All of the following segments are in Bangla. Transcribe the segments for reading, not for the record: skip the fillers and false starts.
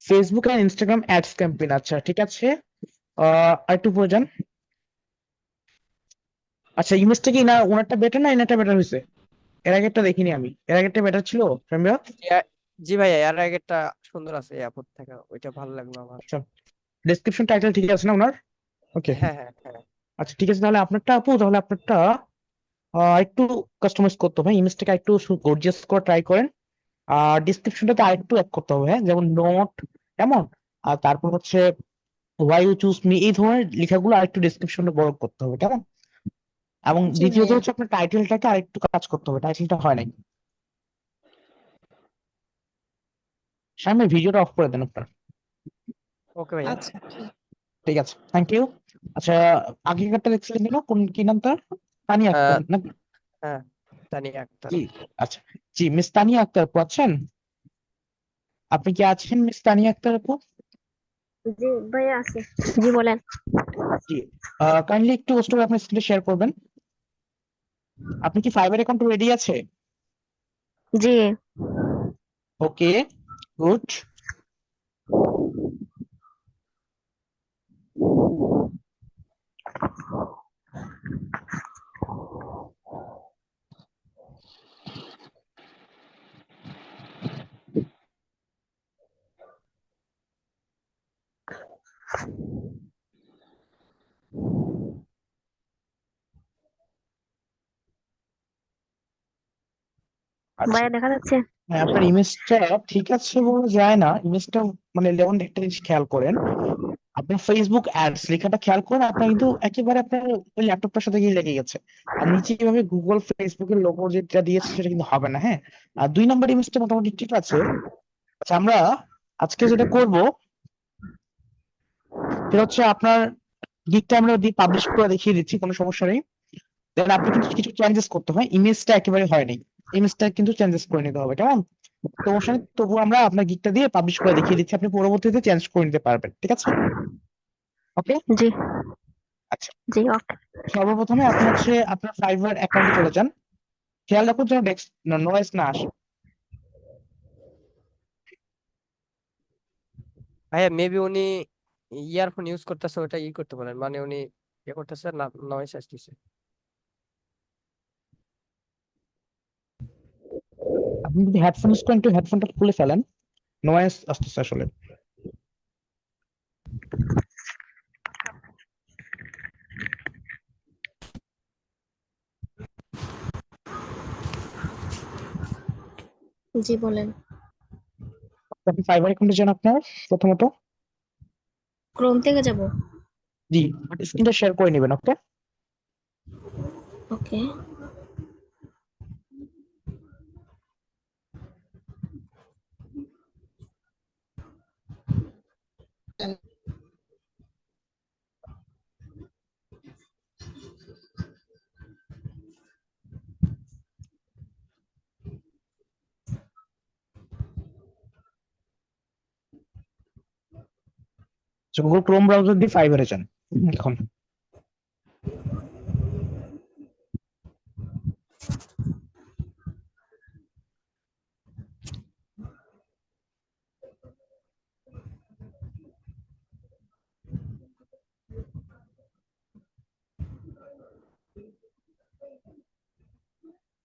ফেসবুক আর ইনস্টাগ্রাম অ্যাডস ক্যাম্পেইন। আচ্ছা ঠিক আছে, আরেকটু প্রয়োজন। আচ্ছা ইমেজটা কি না ওনারটা বেটার না এনারটা বেটার হয়েছে? এর আগেরটা দেখিনি আমি, এর আগেরটা বেটার ছিল ফ্রেমরা। জি ভাইয়া, এর আগেরটা সুন্দর আছে, এয়ারপোর্ট থেকে ওইটা ভালো লাগলো আমার। আচ্ছা ডেসক্রিপশন টাইটেল ঠিক আছে না ওনার? ওকে। হ্যাঁ হ্যাঁ হ্যাঁ। আচ্ছা ঠিক আছে, তাহলে আপনারটা আপু, তাহলে আপনারটা একটু কাস্টমাইজ করতে হবে, ইমেজটাকে একটু গর্জিয়াস করে ট্রাই করেন। আর ডিসক্রিপশনটাতে আরেকটু অ্যাড করতে হবে, হ্যাঁ, যেমন নোট এমন। আর তারপর হচ্ছে ওয়াই ইউ চুজ মি, এই ধরনের লেখাগুলো আরেকটু ডিসক্রিপশনে বড় করতে হবে, কেমন? এবং জি দ্বিতীয়ত ভাইয়া। হচ্ছে আপনার টাইটেলটাকে আরেকটু কাজ করতে হবে, টাইটেলটা হয় নাই। সামনে ভিডিওটা অফ করে দেন আপনার। ওকে ভাইয়া। আচ্ছা ঠিক আছে, থ্যাংক ইউ। আচ্ছা আগেকারটা দেখছিলেন কেন, কোন কি নাম তার? তানিয়া আক্তার আহ, না? হ্যাঁ, তানিয়া আক্তার। জি। আচ্ছা, জি মিস তানিয়া আক্তার আপু আছেন? আপনি কি আছেন মিস তানিয়া আক্তার আপু? জি ভাইয়া আছে। জি বলেন। জি। কাইন্ডলি একটু কষ্ট করে আপনার স্ক্রিনে শেয়ার করবেন। আপনি কি ফাইবার অ্যাকাউন্ট রেডি আছে? জি। ওকে, গুড। আচ্ছা, ভাইয়া দেখা যাচ্ছে? হ্যাঁ আপনার ইমেজটা ঠিক আছে বলা যায় না, ইমেজটা মানে যেমন একটা জিনিস খেয়াল করেন, আপনার ফেসবুক অ্যাডস লেখাটা খেয়াল করেন, আপনার কিন্তু একেবারে আপনার ওই ল্যাপটপটার সাথে গিয়ে লেগে গেছে। আর নিচে যেভাবে গুগল ফেসবুকের লোগো যেটা দিয়েছে সেটা কিন্তু হবে না, হ্যাঁ। আর 2 নম্বর ইমেজটা মোটামুটি ঠিক আছে। আচ্ছা আমরা আজকে যেটা করব সেটা হচ্ছে আপনার গিকটা আমরা দিয়ে পাবলিশ করে দেখিয়ে দিচ্ছি, কোনো সমস্যা নেই। দেন আপনি কিন্তু কিছু চেঞ্জেস করতে হয়, ইমেজটা একেবারে হয়নি, ইমেজটা কিন্তু চেঞ্জেস করে নিতে হবে, কেমন? সমস্যা নেই, তবু আমরা আপনার গিকটা দিয়ে পাবলিশ করে দেখিয়ে দিচ্ছি, আপনি পরবর্তীতে চেঞ্জ করে নিতে পারবেন, ঠিক আছে? ওকে। জি। আচ্ছা, জি ওকে। সর্বপ্রথমে আপনি হচ্ছে আপনার ফাইবার অ্যাকাউন্টে চলে যান, খেয়াল রাখুন যেন নয়েজ না আসে। ভাইয়া মেবি উনি ইয়ারফোন ইউজ করতেছে, ওটা করতে পারেন, মানে উনি করতেছে না, নয়েস আসতেছে। আপনি যদি হেডফোন ইউজ করেন একটু হেডফোনটা খুলে ফেলেন, নয়েজ আসতেছে আসলে। জি বলেন। আপনি ফাইবার অ্যাকাউন্টে যান আপনার প্রথমত। ক্রোম থেকে যাব। জি, স্ক্রিনটা শেয়ার করে নেবেন, ওকে। ওকে। গুগল ক্রোম ব্রাউজার দিয়ে ফাইবারে যান এখন।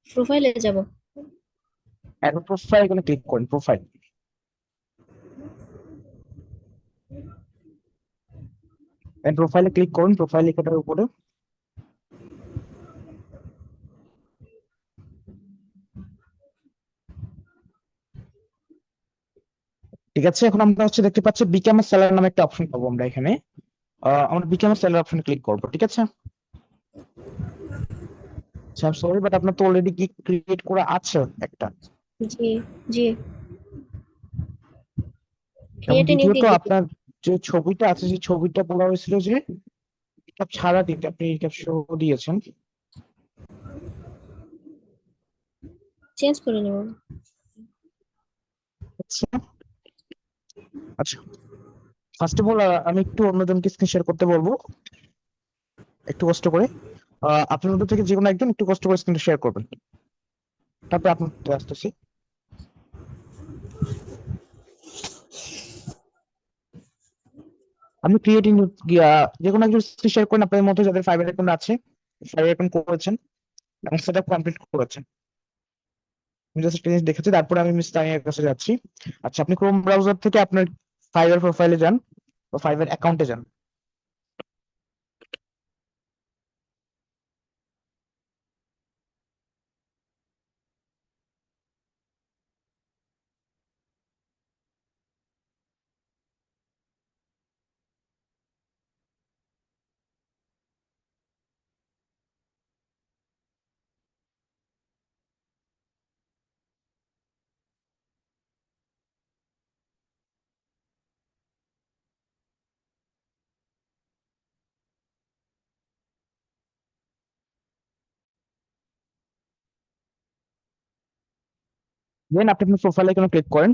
প্রোফাইলে যাব। এখন প্রোফাইল এখানে ক্লিক করেন, প্রোফাইল। প্রোফাইলে ক্লিক করুন, প্রোফাইল লেখাটার উপরে। ঠিক আছে, এখন আমরা হচ্ছে দেখতে পাচ্ছি বিকাম এ সেলার নামে একটা অপশন পাবো আমরা এখানে। আমরা বিকাম এ সেলার অপশনে ক্লিক করবো, ঠিক আছে? সরি বাট আপনার তো অলরেডি গিগ ক্রিয়েট করা আছে একটা। জি। জি। এবং ক্রিয়েটে নিয়ে দ্বিতীয়ত দিয়ে আপনার যে ছবিটা আছে, সেই ছবিটা বলা হয়েছিল যে এটা ছাড়া দিতে, আপনি এটা শো দিয়েছেন। চেঞ্জ করে নেব। আচ্ছা, আচ্ছা ফার্স্ট অফ অল আমি একটু অন্যজনকে স্ক্রিন শেয়ার করতে বলবো, একটু কষ্ট করে। আপনার মধ্যে থেকে যে কোনো একজন একটু কষ্ট করে স্ক্রিন শেয়ার করবেন, তারপর আপনার আসতেছি। আপনি ক্রিয়েটিং যে কোনো একজন স্ক্রিন শেয়ার করেন আপনাদের মতো যাদের ফাইবার অ্যাকাউন্ট আছে, ফাইবার অ্যাকাউন্ট করেছেন এবং সেটা কমপ্লিট করেছেন। আমি জাস্ট একটা জিনিস দেখেছি, তারপরে আমি মিস তানিয়ার কাছে যাচ্ছি। আচ্ছা, আপনি ক্রোম ব্রাউজার থেকে আপনার ফাইবার প্রোফাইলে যান বা ফাইবার অ্যাকাউন্টে যান। দেন আপনি আপনার প্রোফাইলে কোনো ক্লিক করেন।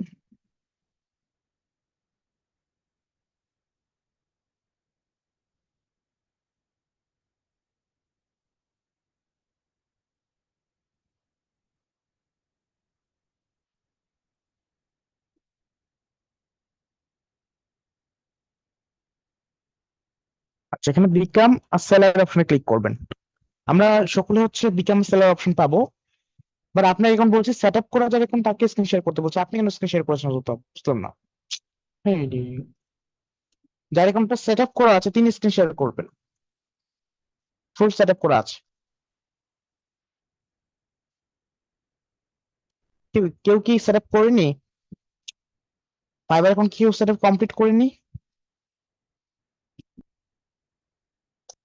আচ্ছা, এখানে বিকাম আর সেলার অপশনে ক্লিক করবেন। আমরা সকলে হচ্ছে বিকাম সেলার অপশন পাবো, বাট আপনার এখন বলছি সেট আপ করা যাবে কোন, তাকে স্ক্রিন শেয়ার করতে বলছে, আপনি কেন স্ক্রিন শেয়ার করেছেন বুঝলাম না। হ্যাঁ, যার অ্যাকাউন্টটা সেট আপ করা আছে তিনি স্ক্রিন শেয়ার করবেন, ফুল সেট আপ করা আছে। কেউ কেউ কি সেট আপ করেনি? ফাইবার এখন কেউ সেট আপ কমপ্লিট করেনি?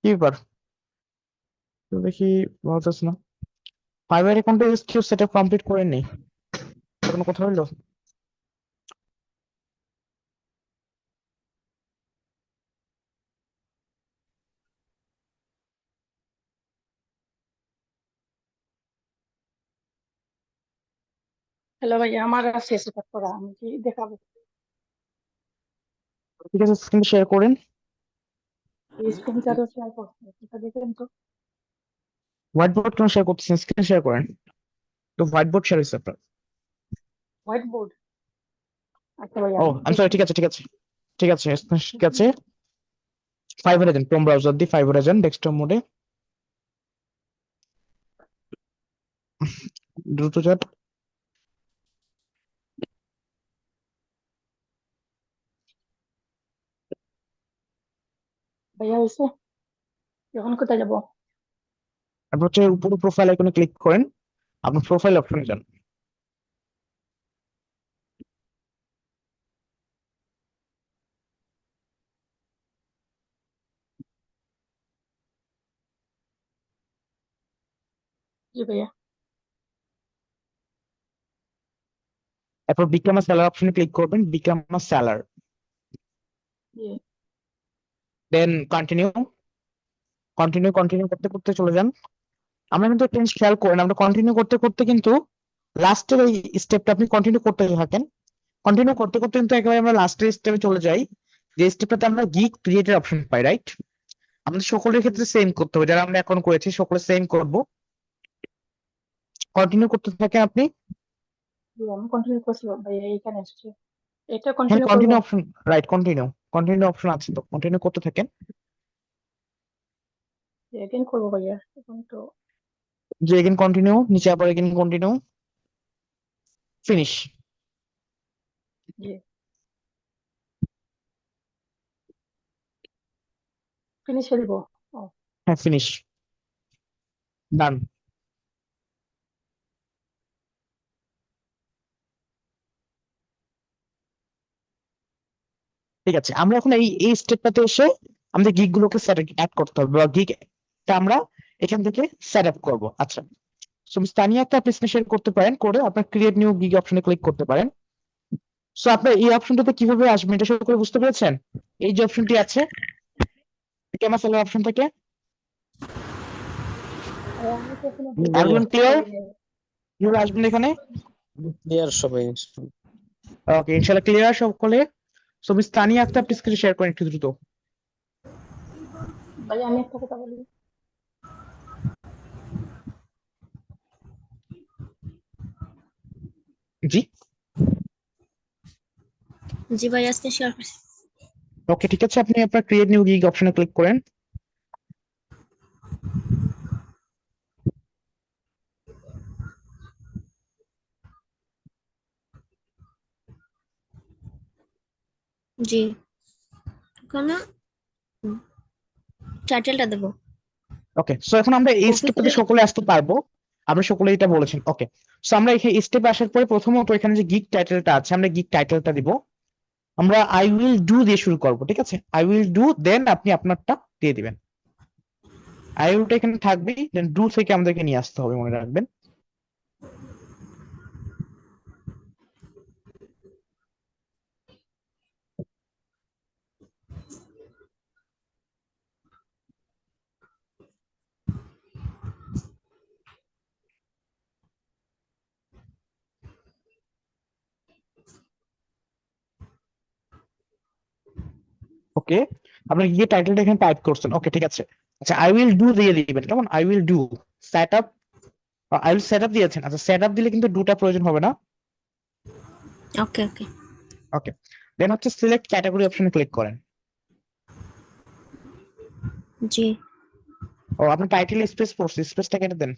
কি ব্যাপার, তো দেখি বলতেছ না। ফাইবার অ্যাকাউন্টে কেউ সেট আপ কমপ্লিট করেনি, কোনো কথা হইলো? হ্যালো ভাইয়া, আমার আছে সেটআপ করা, আমি কি দেখাবো? ঠিক আছে, স্ক্রিন শেয়ার করেন। এই স্ক্রিনটা তো শেয়ার করছি, এটা দেখেন তো। হোয়াইট বোর্ড কেন শেয়ার করতেছেন? স্ক্রিন শেয়ার করেন। তো হোয়াইট বোর্ড শেয়ার হয়েছে আপনার। White board. আচ্ছা ভাইয়া, ও আমি আমি সরি, দেখি। ঠিক আছে ঠিক আছে ঠিক আছে, ঠিক আছে। ফাইবারে যান, ক্রোম ব্রাউজার দিয়ে ফাইবারে যান, ডেস্কটপ মোডে দ্রুত যান। ভাইয়া হয়েছে? এখন কোথায় যাবো? আপনি হচ্ছে উপরে প্রোফাইল আইকনে ক্লিক করেন, আপনার প্রোফাইল অপশনে যান। জি ভাইয়া। এরপর বিকাম আ সেলার অপশনে ক্লিক করবেন, বিকাম আ সেলার, জি। Then continue. কন্টিনিউ করতে করতে চলে যান। আমরা কিন্তু একটা জিনিস খেয়াল করেন, আমরা কন্টিনিউ করতে করতে কিন্তু লাস্টের এই স্টেপটা আপনি কন্টিনিউ করতে থাকেন। কন্টিনিউ করতে করতে কিন্তু একেবারে আমরা লাস্টের স্টেপে চলে যাই, যে স্টেপটাতে আমরা গিগ ক্রিয়েটের অপশন পাই, রাইট? আমাদের সকলের ক্ষেত্রে সেম করতে হবে, যারা আমরা এখন করেছি সকলে সেম করব। কন্টিনিউ করতে থাকেন আপনি। জি, আমি কন্টিনিউ করছি ভাইয়া, এইখানে এসেছি। এটা হ্যাঁ, কন্টিনিউ করবো? Continue option, right, continue. Continue option আছে তো, কন্টিনিউ করতে থাকেন। এগেন করবো ভাইয়া, এখন তো। যে এগেন কন্টিনিউ, নিচে আবার এগেন কন্টিনিউ, ফিনিশ। জি, ফিনিশে দিব। ও, হ্যাঁ, ফিনিশ, ডান। ঠিক আছে, আমরা এখন এই এই স্টেপটাতে এসে আমাদের গিগ গুলোকে অ্যাড করতে হবে, বা গিগটা আমরা এখান থেকে সেট আপ করবো। আচ্ছা, সো স্থানীয় একটা আপনি শেয়ার করতে পারেন, করে আপনার ক্রিয়েট নিউ গিগ অপশনে ক্লিক করতে পারেন। সো আপনার এই অপশনটাতে কিভাবে আসবেন এটা সকলে বুঝতে পেরেছেন? এই যে অপশনটি আছে ক্যামেরা সেলার অপশন থেকে, ভাইয়া আমি তো এখনো জি ভাইয়া, এভরিওয়ান ক্লিয়ার? কিভাবে আসবেন এখানে? ক্লিয়ার সবাই। ওকে, ইনশাআল্লাহ ক্লিয়ার সকলে। সো স্থানীয় একটা আপনি স্ক্রিন শেয়ার করেন একটু দ্রুত। ভাইয়া, আমি একটা কথা বলি। জি, জি ভাই, আজকে শেয়ার করছি। ওকে, ঠিক আছে, আপনি আপনার ক্রিয়েট নিউ গিগ অপশনে ক্লিক করেন। জি ওখানে টাইটেলটা দেবো। ওকে, সো এখন আমরা এই কপি স্টেপটাতে করে সকলে আসতে পারবো। আমরা সকলে এটা বলেছেন। ওকে, সো আমরা এখানে স্টেপে আসার পরে প্রথমত এখানে যে গিগ টাইটেলটা আছে, আমরা গিগ টাইটেলটা দিব। আমরা আই উইল ডু দিয়ে শুরু করব, ঠিক আছে? আই উইল ডু, দেন আপনি আপনারটা দিয়ে দিবেন। আই উইলটা এখানে থাকবেই, দেন ডু থেকে আমাদেরকে নিয়ে আসতে হবে, মনে রাখবেন। ওকে, আপনি গিয়ে টাইটেলটা এখানে টাইপ করছেন। ওকে, ঠিক আছে। আচ্ছা, আই উইল ডু দিয়ে দিবেন, কেমন? I will do set up, I will set up দিয়েছেন। আচ্ছা, সেট আপ দিলে কিন্তু ডুটা প্রয়োজন হবে না। ওকে ওকে ওকে, দেন হচ্ছে সিলেক্ট ক্যাটাগরি অপশনে ক্লিক করেন। জি ও, আপনি টাইটেল স্পেস পড়ছে, স্পেসটা কেটে দেন।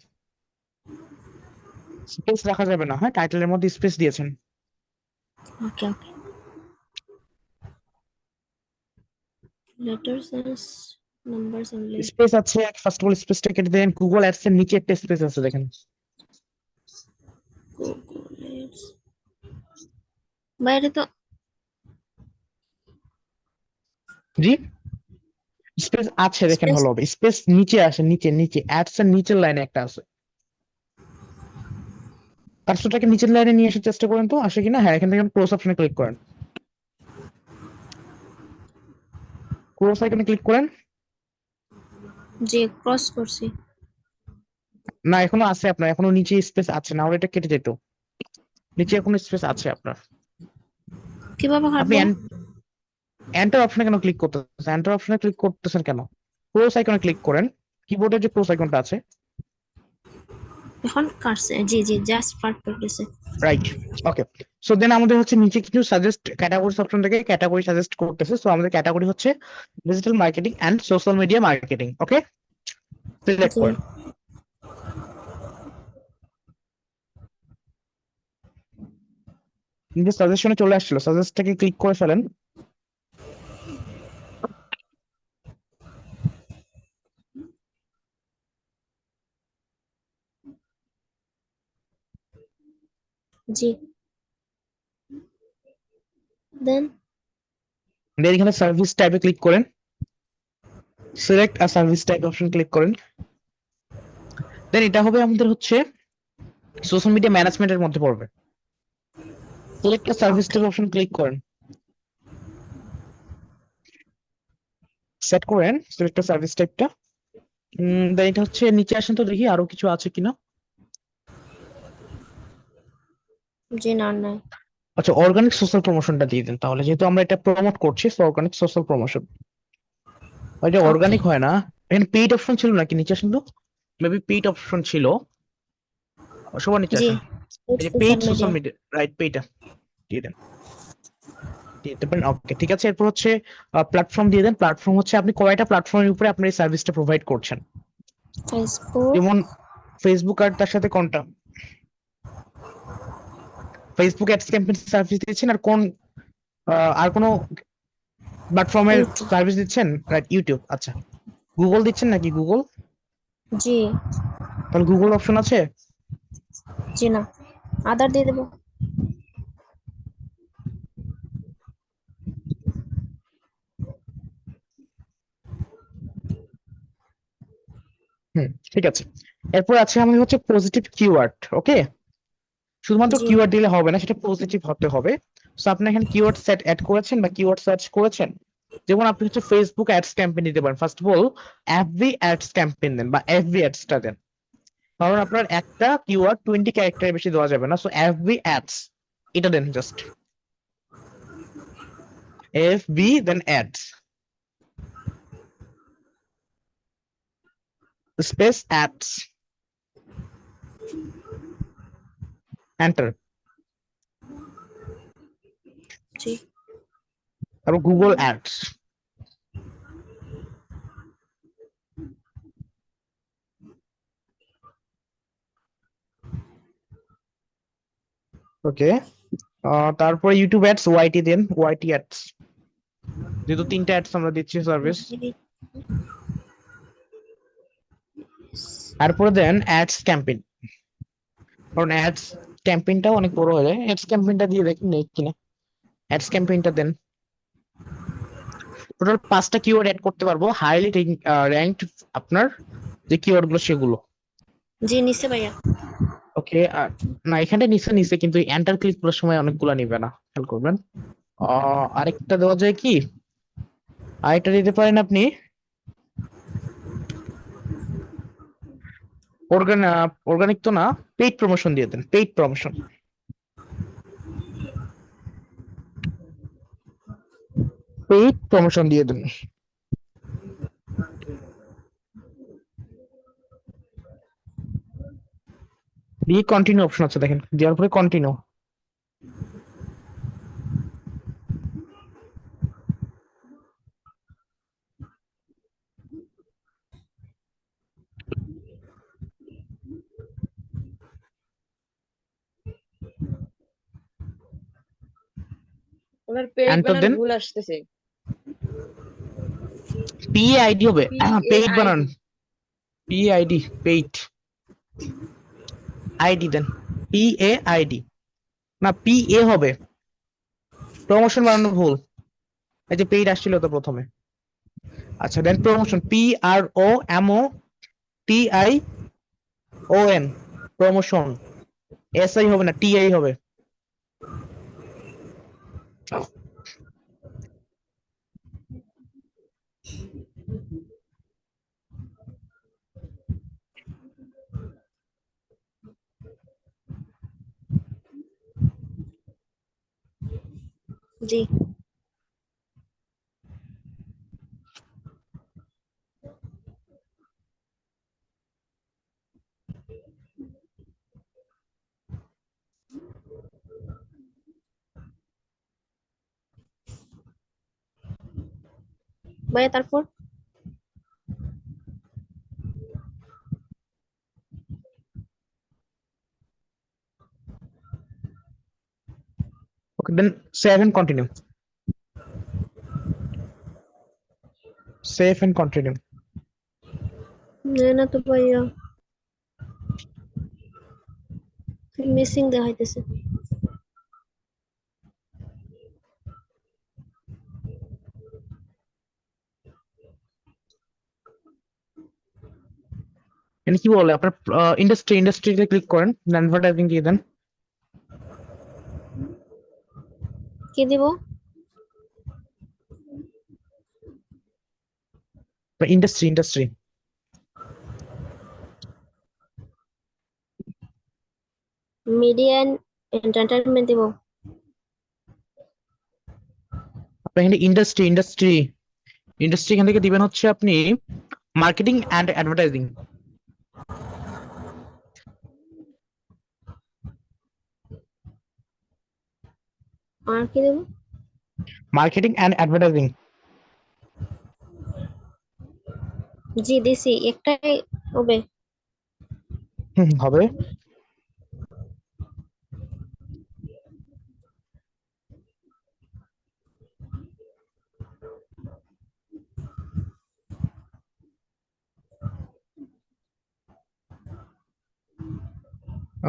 স্পেস রাখা যাবে না, হ্যাঁ, টাইটেলের মধ্যে স্পেস দিয়েছেন। Okay okay letters and numbers only space আছে, ফার্স্ট অফ অল স্পেসটা কেটে দেন। গুগল অ্যাডস এর নিচে একটা স্পেস আছে, দেখেন। বাইরে তো জি, স্পেস আছে, দেখেন, স্পেস ভালো হবে। স্পেস নিচে আসে, নিচে নিচে অ্যাডস এর নিচের লাইনে একটা আছে। কার্সরটাকে নিচের লাইনে নিয়ে আসার চেষ্টা করেন তো, আসে কিনা। হ্যাঁ, এখান থেকে ক্লোজ অপশনে ক্লিক করেন। ক্লোজ আইকনে ক্লিক করেন। জি ক্রস করছি। না, এখনো আছে আপনার, এখনো নিচে স্পেস আছে, না হলে এটা কেটে যেত। নিচে এখনো স্পেস আছে আপনার। কিভাবে আপনি হাঁটবো? এন্টার অপশনে কেন ক্লিক করতেছেন? এন্টার অপশনে ক্লিক করতেছেন কেন? ক্লোজ আইকনে ক্লিক করেন। কিবোর্ডে যে ক্লোজ আইকনটা আছে, এখন কাটছে। জি জি জাস্ট পারফেক্ট আছে। রাইট। ওকে, সো দেন আমাদের হচ্ছে নিচে কিছু সাজেস্ট ক্যাটাগরিজ অপশন থেকে ক্যাটাগরি সাজেস্ট করতেছে। সো আমাদের ক্যাটাগরি হচ্ছে digital marketing and social media marketing. Okay, select জি করেন। নিজের সাজেশনে চলে আসছিল, সাজেস্টটাকে ক্লিক করে ফেলেন। জি দেন দেন এখানে সার্ভিস টাইপে ক্লিক করেন। সিলেক্ট আ সার্ভিস টাইপ অপশন ক্লিক করেন। দেন এটা হবে আমাদের হচ্ছে সোশ্যাল মিডিয়া ম্যানেজমেন্টের মধ্যে পড়বে। সিলেক্ট আ সার্ভিস ওকে টাইপ অপশন ক্লিক করেন। সেট করেন সিলেক্ট আ সার্ভিস টাইপটা। দেন এটা হচ্ছে নিচে আসেন তো, দেখি আরো কিছু আছে কিনা। জি না নাই আচ্ছা, অর্গানিক সোশ্যাল প্রমোশনটা দিয়ে দেন তাহলে, যেহেতু আমরা এটা প্রমোট করছি। অর্গানিক সোশ্যাল প্রমোশন, এটা ওকে অর্গানিক হয় না। এখানে পেইড অপশন ছিল নাকি? নিচে আসেন তো, মেবি পেইড অপশন ছিল। সবার নিচে জি আসেন। এই যে paid social social media media, right, পেইডটা দিয়ে দেন। দিতে পারেন, ওকে, ঠিক আছে। এরপর হচ্ছে প্ল্যাটফর্ম দিয়ে দেন। প্ল্যাটফর্ম হচ্ছে আপনি কয়টা প্ল্যাটফর্মের উপরে আপনার এই সার্ভিসটা প্রোভাইড করছেন। ফেসবুক যেমন ফেসবুক, আর তার সাথে কোনটা? ফেসবুক অ্যাডস ক্যাম্পেইন সার্ভিস দিচ্ছেন, আর কোন আর কোনো প্ল্যাটফর্মের ইউটিউব সার্ভিস দিচ্ছেন? Right, YouTube. আচ্ছা, গুগল দিচ্ছেন নাকি? গুগল, জি তাহলে গুগল অপশন আছে। জি না আদার দিয়ে দেবো। ঠিক আছে। এরপর আছে আমাদের হচ্ছে পজিটিভ কিওয়ার্ড। ওকে, শুধুমাত্র জি কিওয়ার্ড দিলে হবে না, সেটা পজিটিভ হতে হবে। সো আপনি এখানে কিওয়ার্ড সেট অ্যাড করেছেন বা কিওয়ার্ড সার্চ করেছেন। যেমন আপনি হচ্ছে ফেসবুক অ্যাডস ক্যাম্পেইন দিতে পারেন। First of all FB ads campaign দেন বা এফবি অ্যাডসটা দেন, কারণ আপনার একটা কিওয়ার্ড 20 ক্যারেক্টারের বেশি দেওয়া যাবে না। সো এফবি অ্যাডস এটা দেন, জাস্ট এফবি দেন অ্যাডস স্পেস অ্যাডস, এন্টার। জি তারপর গুগল অ্যাডস, ওকে, তারপরে ইউটিউব অ্যাডস ওয়াইটি দেন, ওয়াইটি অ্যাডস, যেহেতু 3টা অ্যাডস আমরা দিচ্ছি সার্ভিস। তারপরে দেন অ্যাডস ক্যাম্পেইন, কারণ অ্যাডস ক্যাম্পেইনটাও অনেক বড় হয়ে যায়। অ্যাডস ক্যাম্পেইনটা দিয়ে দেখুন নেই কিনা, অ্যাডস ক্যাম্পেইনটা দেন। টোটাল 5টা কিওয়ার্ড অ্যাড করতে পারবো, হাইলি র্যাঙ্কড আপনার যে কিওয়ার্ড গুলো সেগুলো। জি নিচে ভাইয়া। ওকে, না এখানে নিচে নিচে, কিন্তু এন্টার ক্লিক করার সময় অনেকগুলো নিবে না, খেয়াল করবেন। আরেকটা দেওয়া যায় কি, আরেকটা দিতে পারেন আপনি অর্গানিক তো না, পেইড প্রমোশন দিয়ে দেন, পেইড প্রমোশন। পেইড প্রমোশন দিয়ে দেন, দিয়ে কন্টিনিউ অপশন আছে দেখেন, দেওয়ার পরে কন্টিনিউ। ওনার পেজ এন্টার বানান দেন, ভুল আসতেছে। পি আইডি হবে, পেইড PAID বানান, পি আইডি, পেইড আইডি দেন, পি এ আইডি, না পি এ হবে, প্রমোশন বানানো ভুল, এই যে পেইড আসছিল তো প্রথমে। আচ্ছা then promotion, P R O M O T I O N, promotion, S I হবে না, টি আই হবে। জি ভাইয়া তারপর okay then save and continue, save and continue. না তো ভাইয়া মিসিং দেখাইতেছে। এখানে কি বলে আপনার, ইন্ডাস্ট্রিতে ক্লিক করেন, অ্যাডভার্টাইজিং দিয়ে দেন, কি দিব? ইন্ডাস্ট্রি। মিডিয়া এন্ড এন্টারটেইনমেন্ট দিব। আপনি এখানে ইন্ডাস্ট্রি এখান থেকে দিবেন হচ্ছে আপনি মার্কেটিং অ্যান্ড অ্যাডভার্টাইজিং, আর কি দেব? Marketing and advertising. জি দিছি, একটাই হবে। হবে।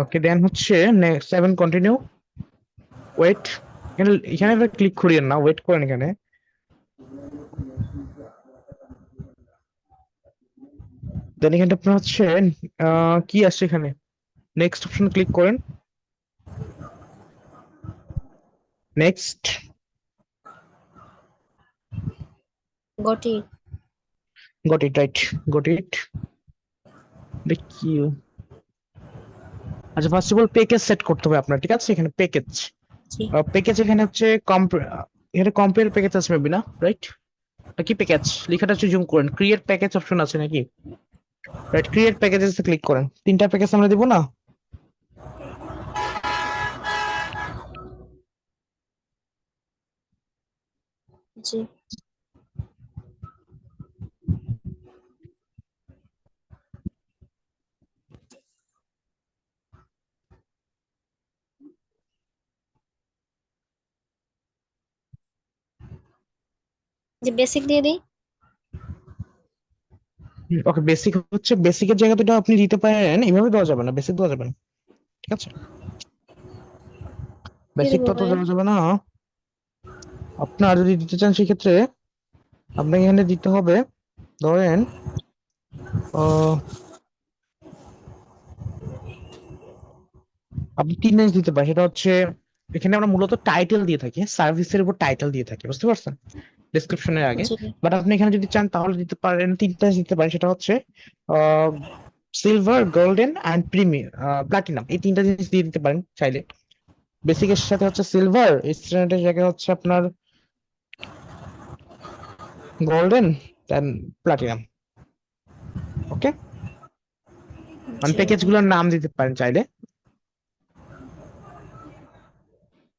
ওকে দেন হচ্ছে নেক্সট 7 কন্টিনিউ, ওয়েট, এখানে এখানে ক্লিক করিয়েন না, ওয়েট করেন এখানে। দেন এখানে আপনার হচ্ছে কি আসছে এখানে, নেক্সট অপশন ক্লিক করেন, নেক্সট, গটি got it, right, got it. দেখি, আচ্ছা first of all package set করতে হবে আপনার, ঠিক আছে, এখানে প্যাকেজ, জি প্যাকেজ এখানে হচ্ছে এখানে কম্পেয়ার প্যাকেজ আছে মেবি, না রাইট, কি প্যাকেজ লেখাটা হচ্ছে জুম করেন, ক্রিয়েট প্যাকেজ অপশন আছে নাকি, রাইট, ক্রিয়েট প্যাকেজেস ক্লিক করেন, 3টা প্যাকেজ আমরা দিব না। জি যে বেসিক দিয়ে দিই। ওকে, বেসিক হচ্ছে, বেসিকের জায়গাতে এটা আপনি দিতে পারেন, এভাবে দেওয়া যাবে না, বেসিক দেওয়া যাবে না, ঠিক আছে? কি বেসিক দেবো তো ভাইয়া? দেওয়া যাবে না। আপনার যদি দিতে চান সেক্ষেত্রে আপনাকে এখানে দিতে হবে, ধরেন আহ, আপনি 3 লাইন দিতে পারেন। সেটা হচ্ছে, এখানে আমরা মূলত টাইটেল দিয়ে থাকি, সার্ভিসের উপর টাইটেল দিয়ে থাকি, বুঝতে পারছেন, ডেসক্রিপশনের আগে। জি। বাট আপনি এখানে যদি চান তাহলে দিতে পারেন, 3টা দিতে পারেন। সেটা হচ্ছে silver, golden and premium, platinum, এই 3টা জিনিস দিয়ে দিতে পারেন চাইলে। বেসিকের সাথে হচ্ছে সিলভার, স্ট্যান্ডার্ডের জায়গায় হচ্ছে আপনার গোল্ডেন, দেন প্লাটিনাম। ওকে, মানে জি প্যাকেজ ভাই। গুলোর নাম দিতে পারেন চাইলে।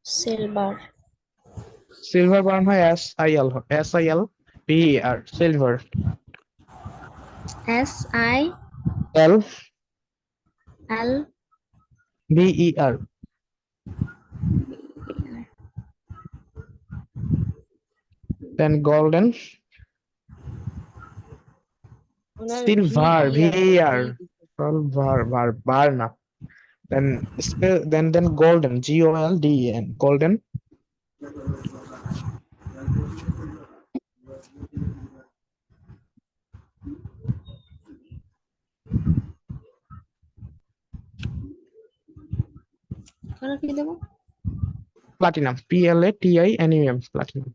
সিলভার। সিলভার বানান হয় SILVER, সিলভার। SILVER। LVER, দেন গোল্ডেন, সিলভার, VAR, ভার বার না, দেন দেন গোল্ডেন, GOLDEN, গোল্ডেন। আর কি দেবো? Platinum, PLATINUM, platinum.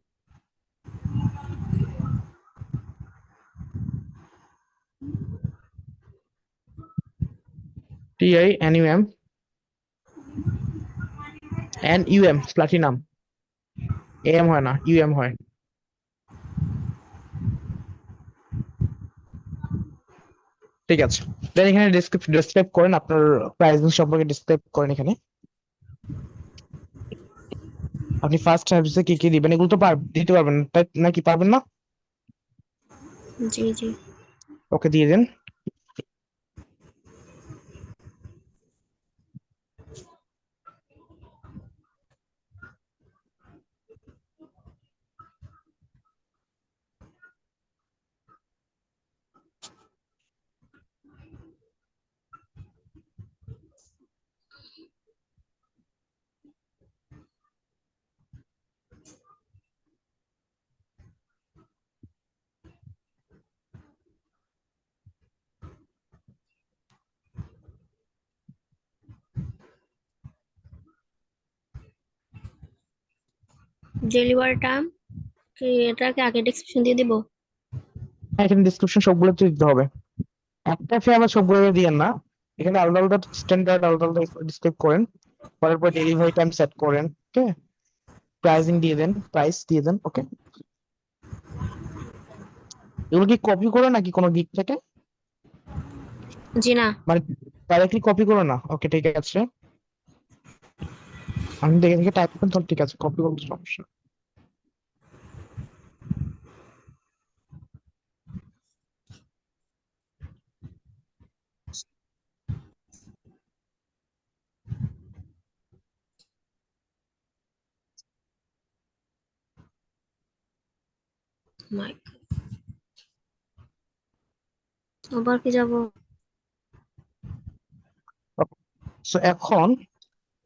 TINUM, platinum. AM হয় না, UM হয়। ঠিক আছে, দেন এখানে ডিসক্রাইব করেন আপনার প্রাইসিং সম্পর্কে, ডিসক্রাইব করেন এখানে। আপনি ফার্স্ট সার্ভিসে কি কি দিবেন, এগুলো তো দিতে পারবেন তাই নাকি, পারবেন না? জি জি। ওকে, দিয়ে দেন। ডেলিভারিটা কি এটাকে আগে ডেসক্রিপশন দিয়ে দিব? হ্যাঁ, এখানে ডিসক্রিপশন সবগুলোতে দিতে হবে, একটা ফে আবার সবগুলো দিয়েন না। এখানে আলাদা আলাদা স্ট্যান্ডার্ড আলাদা আলাদা ডিসক্রাইব করেন, পরের পর ডেলিভারি টাইম সেট করেন। ওকে, প্রাইসিং দিয়ে দেন, প্রাইস দিয়ে দেন। ওকে, এগুলো কি কপি করে নাকি কোনো গিগ থেকে, জি না। মানে ডাইরেক্টলি কপি করো না? ওকে, ঠিক আছে, আমি দেখে দেখে টাইপ করেন, তাহলে ঠিক আছে, কপি করতে সমস্যা নেই। মাই, আবার কি যাব? সো এখন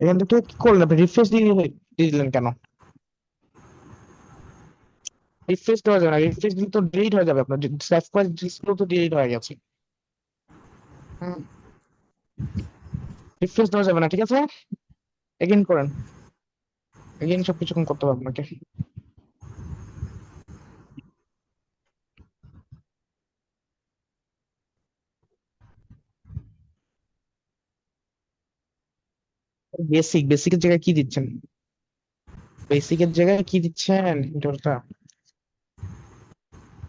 এখান থেকে কি করলেন আপনি, রিফ্রেশ দিয়ে দিলেন কেন? রিফ্রেশ দেওয়া যাবে না, রিফ্রেশ দিলে তো ডিলিট হয়ে যাবে, আপনার সেভ করা জিনিসগুলো তো ডিলিট হয়ে গেছে। রিফ্রেশ দেওয়া যাবে না, ঠিক আছে, এগেইন করেন, এগেইন সবকিছু করতে হবে আপনাকে। বেসিকের জায়গায় কি দিচ্ছেন, বেসিকের জায়গায় কি দিচ্ছেন এটা?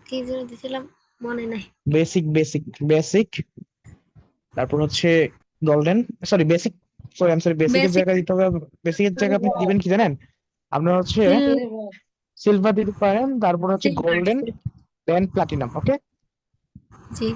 কি যেন দিছিলাম, মনে নাই। বেসিক, তারপর হচ্ছে golden, sorry basic, sorry I am sorry, বেসিকের বেসিক। জায়গায় দিতে হবে। বেসিকের জায়গায় আপনি দিবেন কি জানেন, আপনার হচ্ছে সিলভার দিতে পারেন, তারপর হচ্ছে সিলভার। গোল্ডেন, দেন প্লাটিনাম। ওকে, জি।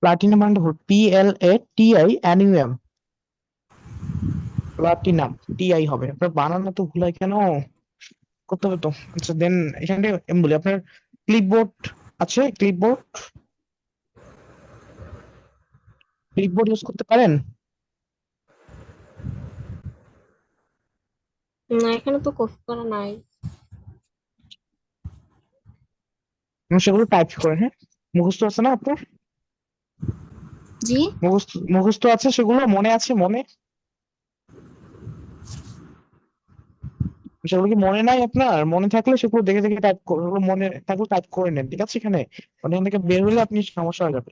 প্লাটিনাম মানে PLATINUM, প্লাটিনাম TI হবে। আপনার বানানো তো ভুল হয় কেন, করতে হবে তো। আচ্ছা দেন এখানে আমি বলি, আপনার ক্লিপবোর্ড আছে? ক্লিপবোর্ড ইউজ করতে পারেন? না, এখানে তো কপি করা নাই। সেগুলো টাইপ করেন, হ্যাঁ? মুখস্থ আছে না আপনার? জি, মুখস্থ আছে সেগুলো? মনে আছে? সেগুলো কি মনে নাই আপনার? মনে থাকলে সেগুলো দেখে দেখে টাইপ করে, ওগুলো মনে থাকলে টাইপ করে নেন, ঠিক আছে? এখানে মানে এখান থেকে বের হলে আপনি সমস্যা হয়ে যাবে।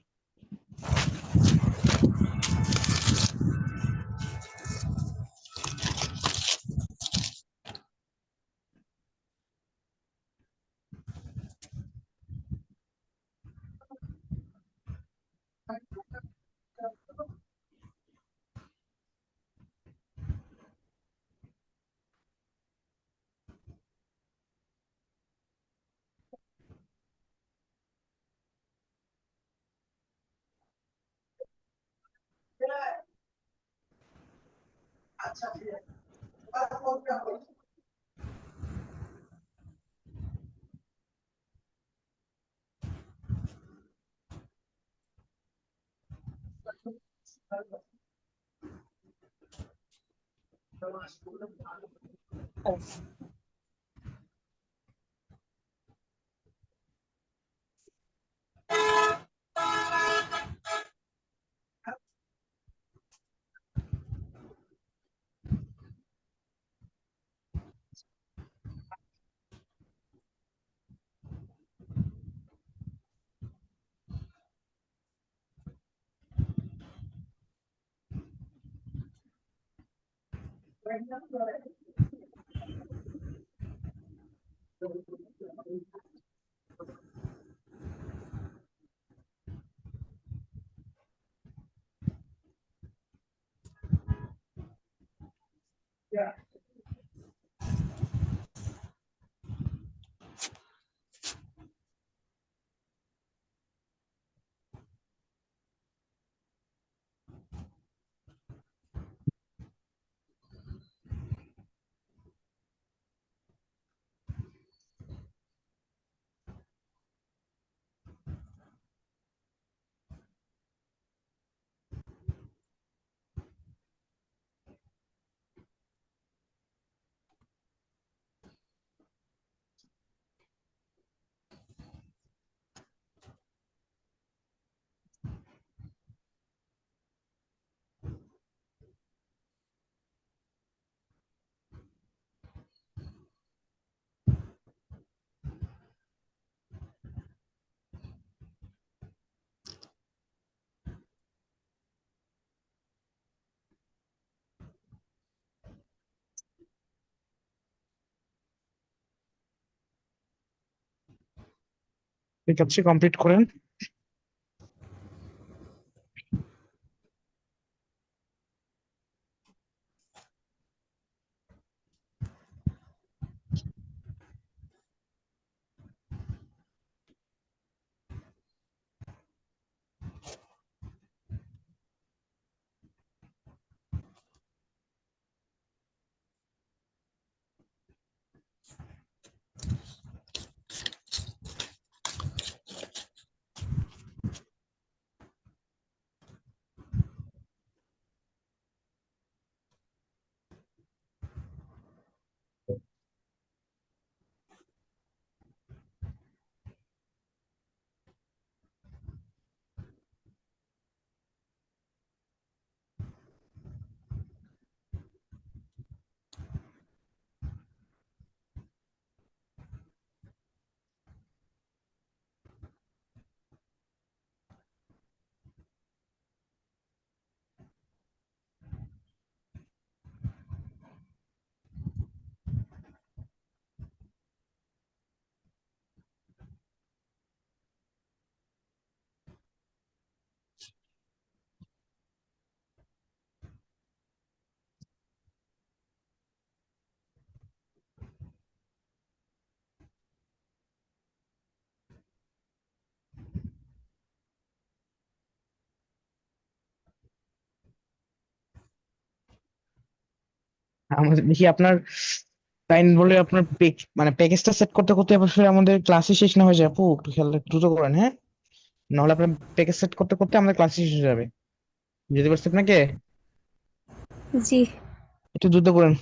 ঠিক আছে, কমপ্লিট করেন। আমাদের দেখি আপনার টাইম বলে আপনার মানে প্যাকেজটা সেট করতে করতে আসলে আমাদের ক্লাসই শেষ না হয়ে যায় আপু, একটু খেয়াল দ্রুত করেন, হ্যাঁ? নাহলে আপনার প্যাকেজ সেট করতে করতে আমাদের ক্লাস শেষ হয়ে যাবে। বুঝতে পারছি আপনাকে, জি একটু দ্রুত করেন।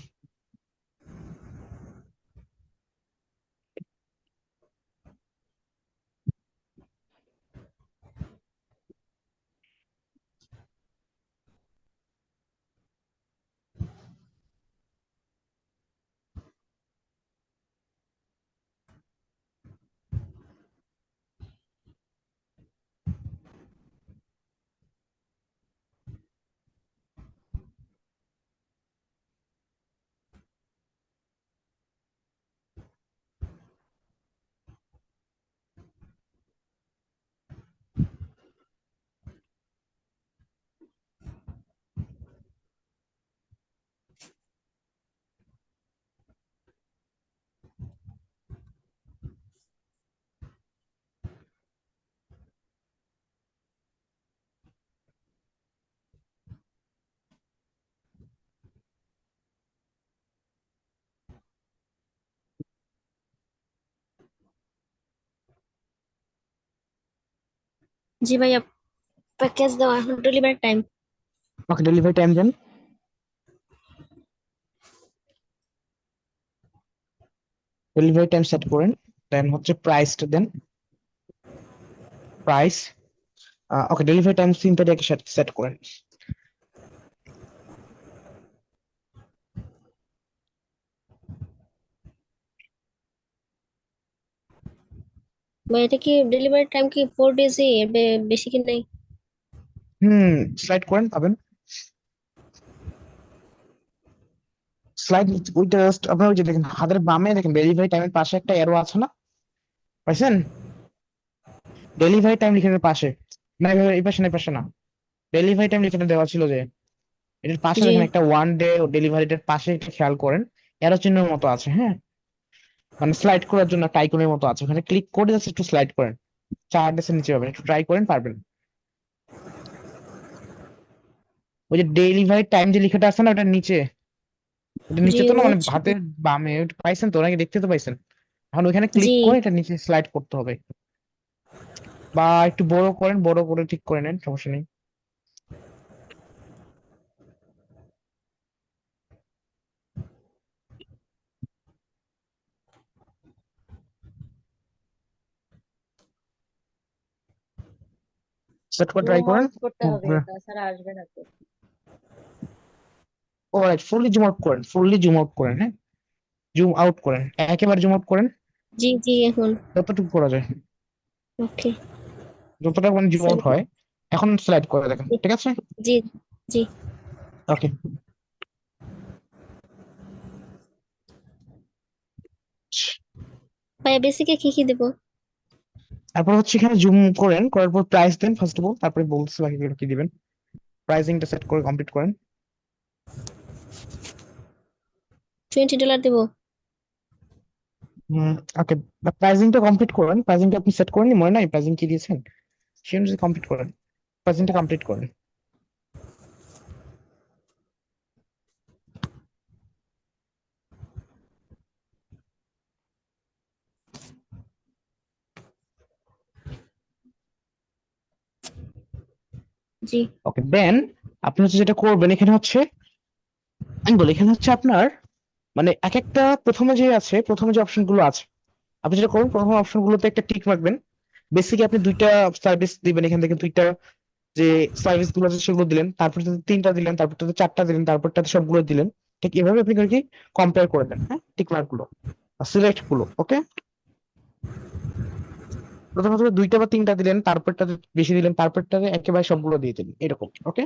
জি ভাইয়া, প্যাকেজ দাও, এখন ডেলিভারি টাইম। ওকে, ডেলিভারি টাইম দেন। ডেলিভারি টাইম সেট করেন, দেন হচ্ছে প্রাইসটা দেন। প্রাইস, ওকে, ডেলিভারি টাইম সিনটাকে সেট করেন। ভাই এটা কি ডেলিভারি টাইম কি 4 days এর বেশি কি নাই? হুম, স্লাইড করেন পাবেন। স্লাইড, ওইটা just আপনার ওই যে দেখেন হাতের বামে দেখেন ডেলিভারি টাইমের পাশে একটা এরো আছে না, পাইছেন? ডেলিভারি টাইম লিখে পাশে, না এই পাশে না, এই পাশে না, ডেলিভারি টাইম লিখে দেওয়া ছিল যে, এটার পাশে জি দেখেন একটা ওয়ান ডে ডেলিভারিটার পাশে একটা খেয়াল করেন, এরো চিহ্নের মতো আছে, হ্যাঁ? মানে স্লাইড করার জন্য একটা আইকনের মতো আছে, ওখানে ক্লিক করে জাস্ট একটু স্লাইড করেন, 4 ডেসের নিচে পাবেন, একটু ট্রাই করেন, পারবেন। ওই যে ডেলিভারি টাইম যে লেখাটা আছে না ওটার নিচে, ওটা জি নিচে তো না, মানে হচ্ছে। হাতের বামে, ওটা পাইছেন তো নাকি, দেখতে তো পাইছেন? এখন ওইখানে ক্লিক জি করে এটা নিচে স্লাইড করতে হবে, বা একটু বড় করেন, বড় করে ঠিক করে নেন, সমস্যা নেই। সেট করে ট্রাই জুম করেন। আউট করতে হবে, তাছাড়া আসবে না তো। অলরাইট, ফুললি জুম আউট করেন, ফুললি জুম আউট করেন, হ্যাঁ? জুম আউট করেন, একেবারে জুম আউট করেন, জি জি এখন। যতটুকু করা যায়, ওকে। যতটা মানে জুম আউট হয়। এখন স্লাইড করে দেখেন, ঠিক আছে? জি জি। ওকে, ভাইয়া বেসিকে কি কি দেবো? তারপর হচ্ছে এখানে জুম করেন, করার পর প্রাইস দেন ফার্স্ট অফ অল, তারপরে বলছে বাকিগুলো কি দিবেন। প্রাইসিংটা সেট করে কমপ্লিট করেন। $20 দেবো। ওকে, প্রাইসিংটা কমপ্লিট করেন, প্রাইসিংটা আপনি সেট করেন, মনে নাই প্রাইসিং কি দিয়েছেন, সে অনুযায়ী কমপ্লিট করেন, প্রাইসিংটা কমপ্লিট করেন। জি ওকে, দেন আপনি হচ্ছে যেটা করবেন এখানে হচ্ছে, আমি বলি এখানে হচ্ছে আপনার মানে এক একটা প্রথমে যে আছে, প্রথমে যে অপশন গুলো আছে, আপনি যেটা করুন প্রথম অপশন গুলোতে একটা টিক রাখবেন। বেসিকে আপনি দুইটা সার্ভিস দিবেন, এখান থেকে দুইটা যে সার্ভিস গুলো আছে সেগুলো দিলেন, তারপর তিনটা দিলেন, তারপর চারটা দিলেন, তারপরটাতে সবগুলো দিলেন। ঠিক এভাবে আপনি কি কম্পেয়ার করে দেন, হ্যাঁ, টিক মার্ক গুলো, সিলেক্ট গুলো। ওকে, প্রথমে দুইটা বা তিনটা দিলেন, তারপরটাতে বেশি দিলেন, তারপরটাতে একেবারে সবগুলো দিয়ে দিলেন, এরকম। ওকে,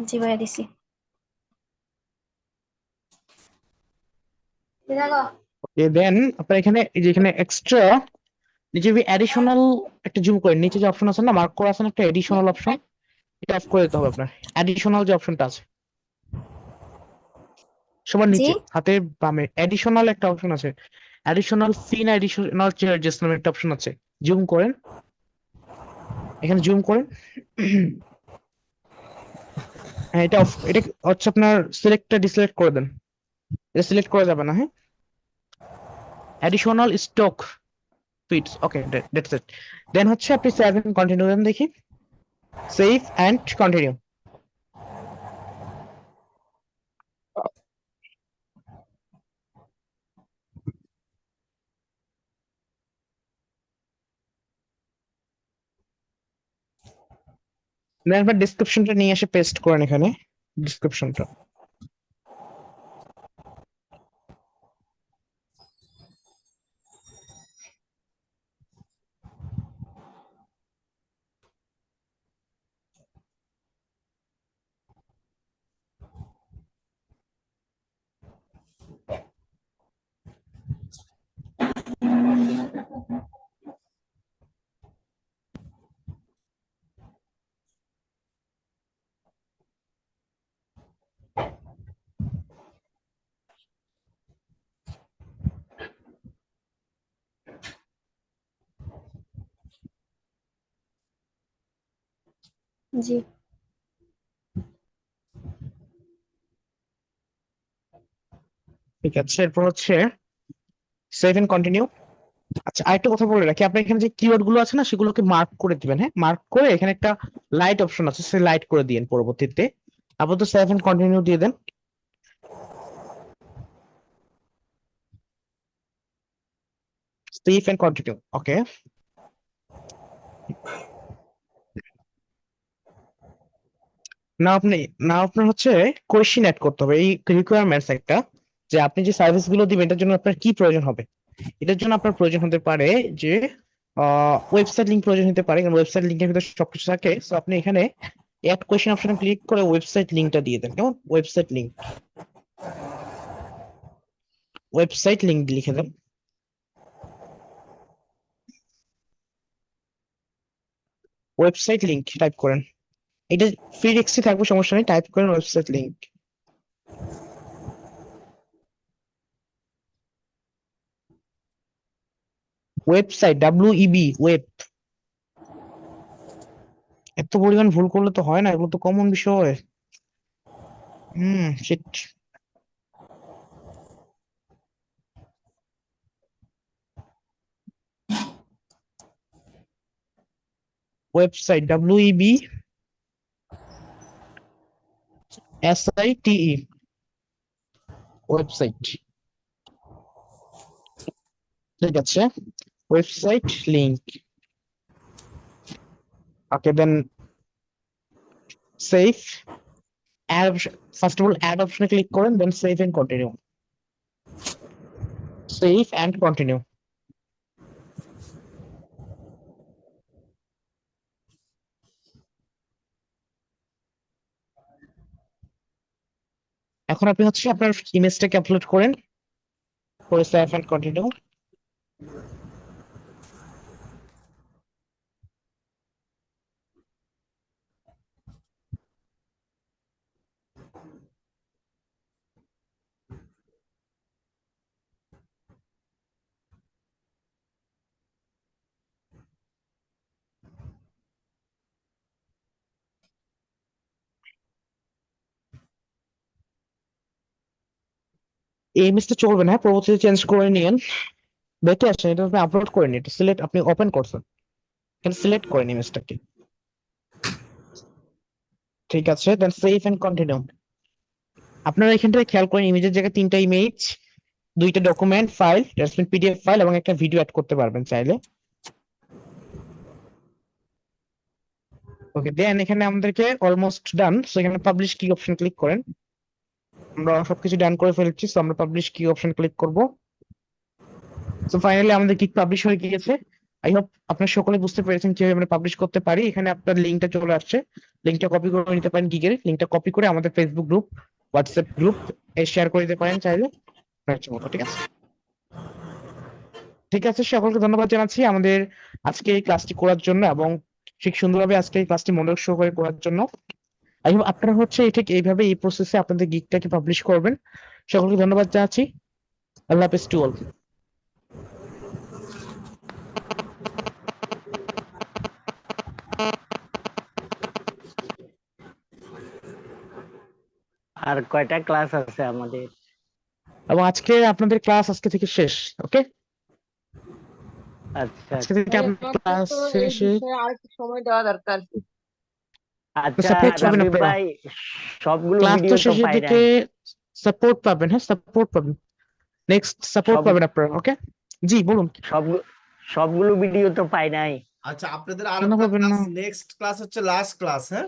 জি ভাইয়া দিছি। ওকে, দেন আপনার এখানে এই যে এখানে এক্সট্রা নিচে অ্যাডিশনাল একটা জুম করেন, নিচে যে অপশন আছে না মার্ক করা আছে না একটা এডিশনাল অপশন, এটা অফ করে দিতে হবে আপনার। অ্যাডিশনাল যে অপশনটা আছে সবার জি নিচে হাতের বামে এডিশনাল একটা অপশন আছে, অ্যাডিশনাল ফি না এডিশনাল চার্জেস নামে একটা অপশন আছে, জুম করেন, এখানে জুম করেন। হ্যাঁ এটা এটা হচ্ছে আপনার সিলেক্টটা ডিসিলেক্ট করে দেন, এটা সিলেক্ট করা যাবে না। হ্যাঁ, additional stock fits, okay that's it. Then হচ্ছে আপনি সেভ এন্ড কন্টিনিউ দেন, দেখি সেভ এন্ড কন্টিনিউ। দেন আপনার ডেসক্রিপশনটা নিয়ে এসে পেস্ট করেন এখানে, ডেসক্রিপশনটা। জি ঠিক আছে, এরপর হচ্ছে সেভ এন্ড কন্টিনিউ। আচ্ছা আরেকটা কথা বলে রাখি, আপনার এখানে যে কিওয়ার্ড গুলো আছে না সেগুলোকে মার্ক করে দিবেন। হ্যাঁ, মার্ক করে এখানে একটা লাইট অপশন আছে, সে লাইট করে দিয়েন পরবর্তীতে। আপাতত সেভ এন্ড কন্টিনিউ দিয়ে দেন। সেভ এন্ড কন্টিনিউ, ওকে। না আপনি, না আপনার হচ্ছে কোয়েশ্চেন অ্যাড করতে হবে, এই রিকোয়ারমেন্টস একটা, যে আপনি যে সার্ভিস গুলো দিবেন এটার জন্য আপনার কি প্রয়োজন হবে। এটার জন্য আপনার প্রয়োজন হতে পারে যে ওয়েবসাইট লিংক প্রয়োজন হতে পারে, কারণ ওয়েবসাইট লিংকের ভিতরে সবকিছু থাকে। সো আপনি এখানে অ্যাড কোয়েশ্চেন অপশনে ক্লিক করে ওয়েবসাইট লিংকটা দিয়ে দেন, কেমন, ওয়েবসাইট লিংক, ওয়েবসাইট লিংক লিখে দেন। ওয়েবসাইট লিংক টাইপ করেন, এটা ফ্রি টেক্সটই থাকবে, সমস্যা নেই, টাইপ করেন website link. Website, WEB, web. এত পরিমাণ ভুল করলে তো হয় না, এগুলো তো কমন বিষয়। Sheet. Website, WEB, SITE, website. ঠিক আছে, website link, okay. Then save, add, first of all add অপশনে ক্লিক করেন, then save and continue, save and continue. এখন আপনি হচ্ছে আপনার ইমেজটাকে আপলোড করেন, করে সেভ এন্ড কন্টিনিউ। এই ইমেজটা চলবে না, হ্যাঁ, পরবর্তীতে চেঞ্জ করে নিয়েন। দেখে আসেন, এটা আপনি আপলোড করে নিন, এটা সিলেক্ট, আপনি ওপেন করছেন, এখানে সিলেক্ট করেন ইমেজটাকে। ঠিক আছে, দেন সেভ এন্ড কন্টিনিউ। আপনারা এখানটায় খেয়াল করেন, ইমেজের জায়গায় তিনটা ইমেজ, দুইটা ডকুমেন্ট ফাইল, PDF ফাইল এবং একটা ভিডিও অ্যাড করতে পারবেন চাইলে। ওকে, দেন এখানে আমাদেরকে অলমোস্ট ডান, সো এখানে পাবলিশ কি অপশন ক্লিক করেন। আমরা সবকিছু ডান করে ফেলেছি, সো আমরা পাবলিশ কি অপশন ক্লিক করব। সো ফাইনালি আমাদের কি পাবলিশ হয়ে গিয়েছে। আই হোপ আপনারা সকলে বুঝতে পেরেছেন কিভাবে আমরা পাবলিশ করতে পারি। এখানে আপনার লিঙ্কটা চলে আসছে, লিঙ্কটা কপি করে নিতে পারেন গিগের লিঙ্কটা কপি করে আমাদের Facebook group, WhatsApp group share করে দিতে পারেন চাইলে আপনার ইচ্ছে মতো। ঠিক আছে, ঠিক আছে, সকলকে ধন্যবাদ জানাচ্ছি আমাদের আজকে এই ক্লাসটি করার জন্য এবং ঠিক সুন্দরভাবে আজকে এই ক্লাসটি মনোযোগ সহকারে করার জন্য। আই হোপ আপনারা হচ্ছে ঠিক এইভাবে এই প্রসেসে আপনাদের গিগটাকে পাবলিশ করবেন। সকলকে ধন্যবাদ জানাচ্ছি। আল্লাহ হাফেজ টু অল। আর কয়টা ক্লাস আছে আমাদের? এবং আজকে আপনাদের ক্লাস আজকে থেকে শেষ। ওকে, আচ্ছা আজকে থেকে ভাই আপনাদের আমাকে ক্লাস তো এই শেষে বিষয়ে আরেকটু সময় দেওয়া দরকার। আচ্ছা সাপোর্ট পাবেন রাব্বিল আপনারা। ভাই, সবগুলো ক্লাস তো ভিডিও তো শেষের পাই দিকে নাই। সাপোর্ট পাবেন, হ্যাঁ সাপোর্ট পাবেন, নেক্সট সাপোর্ট সব পাবেন আপনারা। ওকে, জি বলুন। সবগুলো ভিডিও তো পাই নাই। আচ্ছা, আপনাদের কেন আরেকটা পাবেন না? ক্লাস, নেক্সট ক্লাস হচ্ছে লাস্ট ক্লাস। হ্যাঁ,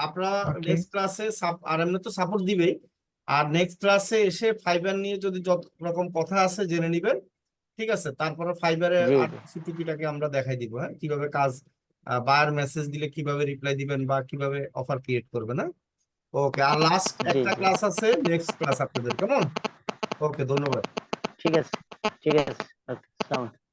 আপনারা ওকে, নেক্সট ক্লাসে আর এমনি তো সাপোর্ট দিবেই, আর নেক্সট ক্লাসে এসে ফাইবার নিয়ে যদি যত রকম কথা আছে জেনে নিবেন। ঠিক আছে, তারপরে ফাইবারে জি আর টুকিটাকে আমরা দেখাই দিব। হ্যাঁ, কিভাবে কাজ, বায়ার মেসেজ দিলে কিভাবে রিপ্লাই দিবেন বা কিভাবে অফার ক্রিয়েট করবেন। হ্যাঁ, ওকে। আর লাস্ট জি একটা জি ক্লাস আছে, নেক্সট ক্লাস আপনাদের, কেমন? ওকে, ধন্যবাদ। ঠিক আছে, ঠিক আছে। ওকে, আসসালামু আলাইকুম।